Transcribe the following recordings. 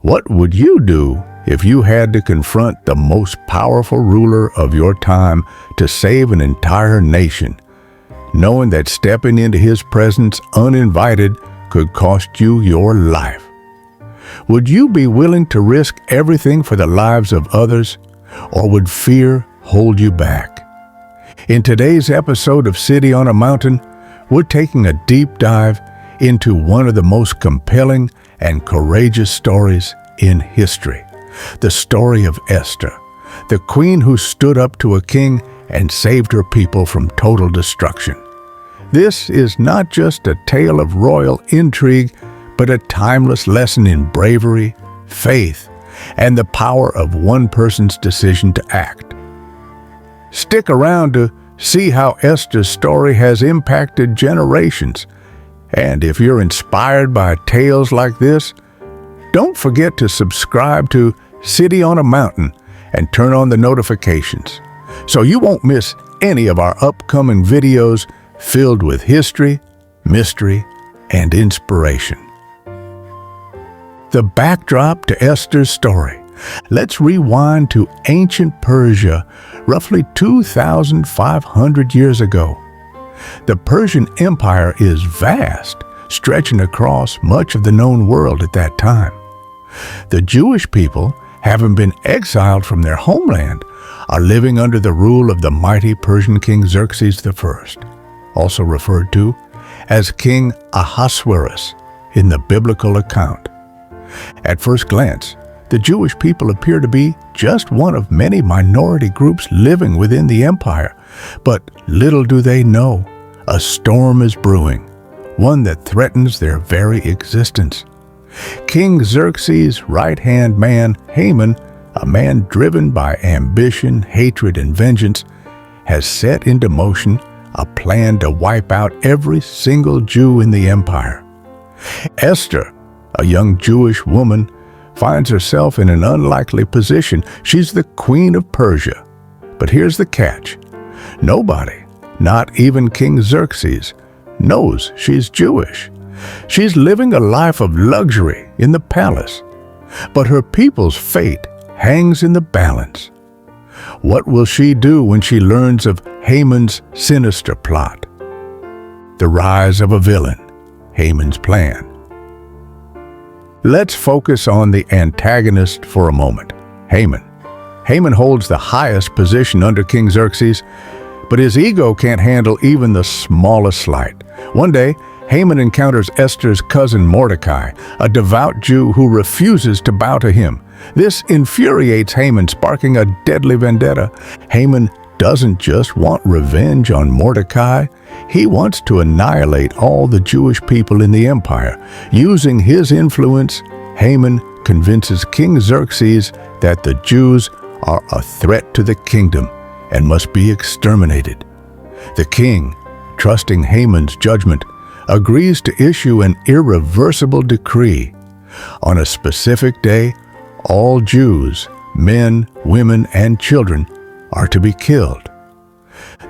What would you do if you had to confront the most powerful ruler of your time to save an entire nation, knowing that stepping into his presence uninvited could cost you your life? Would you be willing to risk everything for the lives of others, or would fear hold you back? In today's episode of City on a Mountain, we're taking a deep dive into one of the most compelling and courageous stories in history, the story of Esther, the queen who stood up to a king and saved her people from total destruction. This is not just a tale of royal intrigue, but a timeless lesson in bravery, faith, and the power of one person's decision to act. Stick around to see how Esther's story has impacted generations. And if you're inspired by tales like this, don't forget to subscribe to City on a Mountain and turn on the notifications so you won't miss any of our upcoming videos filled with history, mystery, and inspiration. The backdrop to Esther's story. Let's rewind to ancient Persia, roughly 2,500 years ago. The Persian Empire is vast, stretching across much of the known world at that time. The Jewish people, having been exiled from their homeland, are living under the rule of the mighty Persian King Xerxes I, also referred to as King Ahasuerus in the biblical account. At first glance, the Jewish people appear to be just one of many minority groups living within the empire, but little do they know, a storm is brewing, one that threatens their very existence. King Xerxes' right-hand man, Haman, a man driven by ambition, hatred, and vengeance, has set into motion a plan to wipe out every single Jew in the empire. Esther, a young Jewish woman, finds herself in an unlikely position. She's the queen of Persia. But here's the catch. Nobody, not even King Xerxes, knows she's Jewish. She's living a life of luxury in the palace. But her people's fate hangs in the balance. What will she do when she learns of Haman's sinister plot? The rise of a villain, Haman's plan. Let's focus on the antagonist for a moment, Haman. Haman holds the highest position under King Xerxes, but his ego can't handle even the smallest slight. One day, Haman encounters Esther's cousin Mordecai, a devout Jew who refuses to bow to him. This infuriates Haman, sparking a deadly vendetta. Haman doesn't just want revenge on Mordecai. He wants to annihilate all the Jewish people in the empire. Using his influence, Haman convinces King Xerxes that the Jews are a threat to the kingdom and must be exterminated. The king, trusting Haman's judgment, agrees to issue an irreversible decree. On a specific day, all Jews, men, women, and children, are to be killed.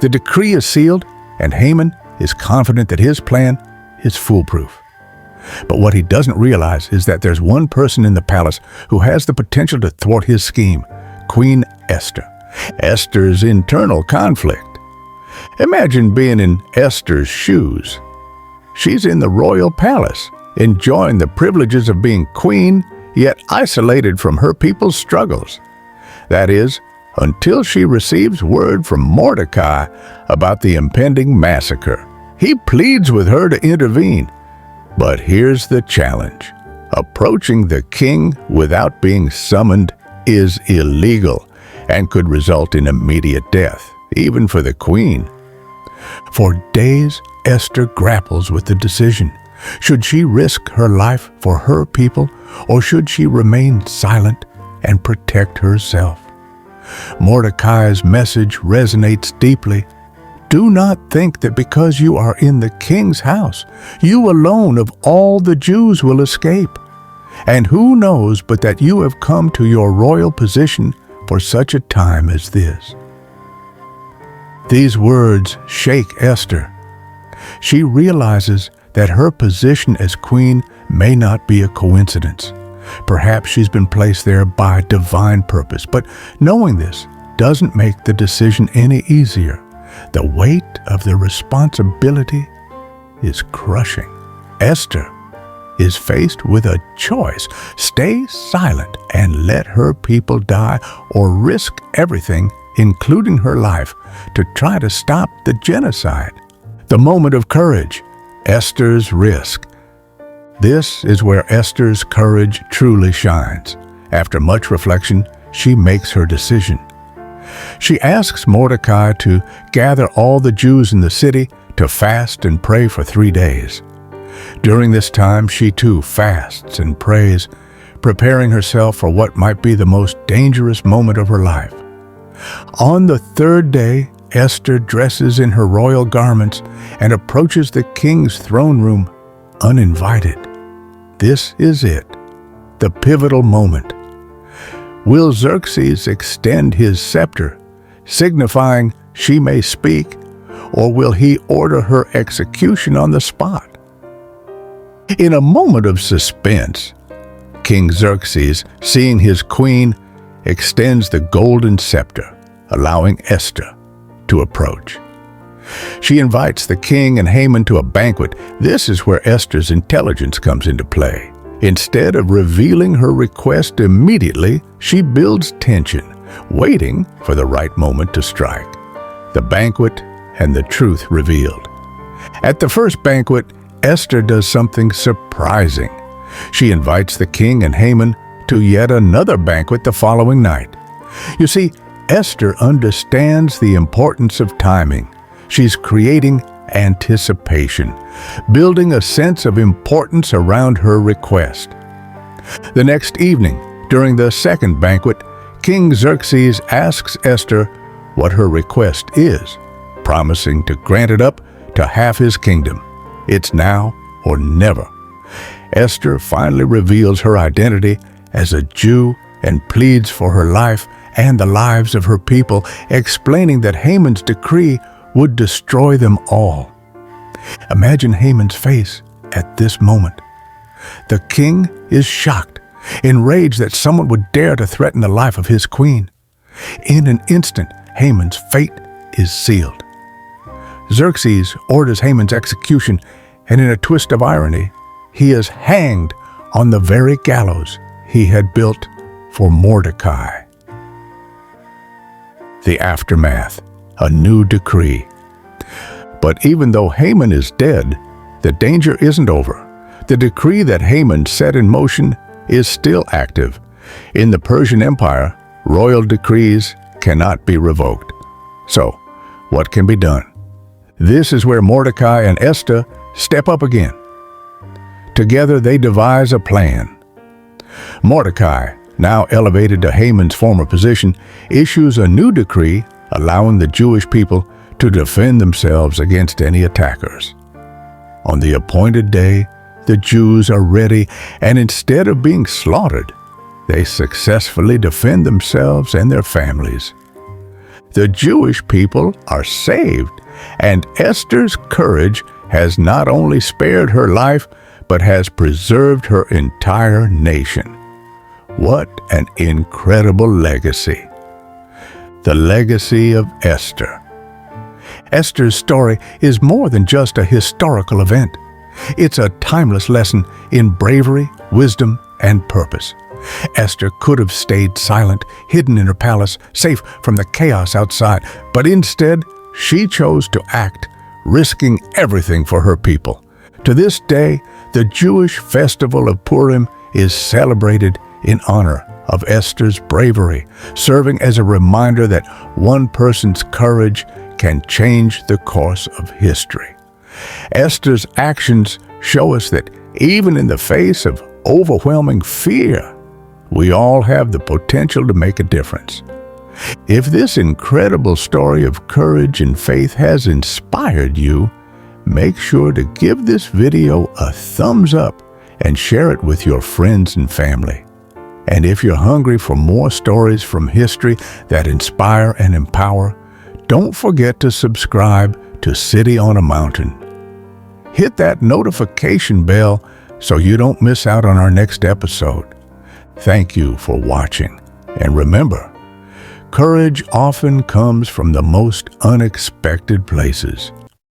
The decree is sealed, and Haman is confident that his plan is foolproof. But what he doesn't realize is that there's one person in the palace who has the potential to thwart his scheme, Queen Esther. Esther's internal conflict. Imagine being in Esther's shoes. She's in the royal palace, enjoying the privileges of being queen, yet isolated from her people's struggles. That is, until she receives word from Mordecai about the impending massacre. He pleads with her to intervene. But here's the challenge. Approaching the king without being summoned is illegal and could result in immediate death, even for the queen. For days, Esther grapples with the decision. Should she risk her life for her people, or should she remain silent and protect herself? Mordecai's message resonates deeply. Do not think that because you are in the king's house, you alone of all the Jews will escape. And who knows but that you have come to your royal position for such a time as this. These words shake Esther. She realizes that her position as queen may not be a coincidence. Perhaps she's been placed there by divine purpose, but knowing this doesn't make the decision any easier. The weight of the responsibility is crushing. Esther is faced with a choice: stay silent and let her people die, or risk everything, including her life, to try to stop the genocide. The moment of courage, Esther's risk. This is where Esther's courage truly shines. After much reflection, she makes her decision. She asks Mordecai to gather all the Jews in the city to fast and pray for 3 days. During this time, she too fasts and prays, preparing herself for what might be the most dangerous moment of her life. On the 3rd day, Esther dresses in her royal garments and approaches the king's throne room uninvited. This is it, the pivotal moment. Will Xerxes extend his scepter, signifying she may speak, or will he order her execution on the spot? In a moment of suspense, King Xerxes, seeing his queen, extends the golden scepter, allowing Esther to approach. She invites the king and Haman to a banquet. This is where Esther's intelligence comes into play. Instead of revealing her request immediately, she builds tension, waiting for the right moment to strike. The banquet and the truth revealed. At the first banquet, Esther does something surprising. She invites the king and Haman to yet another banquet the following night. You see, Esther understands the importance of timing. She's creating anticipation, building a sense of importance around her request. The next evening, during the second banquet, King Xerxes asks Esther what her request is, promising to grant it up to half his kingdom. It's now or never. Esther finally reveals her identity as a Jew and pleads for her life and the lives of her people, explaining that Haman's decree would destroy them all. Imagine Haman's face at this moment. The king is shocked, enraged that someone would dare to threaten the life of his queen. In an instant, Haman's fate is sealed. Xerxes orders Haman's execution, and in a twist of irony, he is hanged on the very gallows he had built for Mordecai. The aftermath, a new decree. But even though Haman is dead, the danger isn't over. The decree that Haman set in motion is still active. In the Persian Empire, royal decrees cannot be revoked. So, what can be done? This is where Mordecai and Esther step up again. Together they devise a plan. Mordecai, now elevated to Haman's former position, issues a new decree allowing the Jewish people to defend themselves against any attackers. On the appointed day, the Jews are ready, and instead of being slaughtered, they successfully defend themselves and their families. The Jewish people are saved, and Esther's courage has not only spared her life, but has preserved her entire nation. What an incredible legacy! The legacy of Esther. Esther's story is more than just a historical event. It's a timeless lesson in bravery, wisdom, and purpose. Esther could have stayed silent, hidden in her palace, safe from the chaos outside, but instead, she chose to act, risking everything for her people. To this day, the Jewish festival of Purim is celebrated in honor of Esther's bravery, serving as a reminder that one person's courage can change the course of history. Esther's actions show us that even in the face of overwhelming fear, we all have the potential to make a difference. If this incredible story of courage and faith has inspired you, make sure to give this video a thumbs up and share it with your friends and family. And if you're hungry for more stories from history that inspire and empower, don't forget to subscribe to City on a Mountain. Hit that notification bell so you don't miss out on our next episode. Thank you for watching. And remember, courage often comes from the most unexpected places.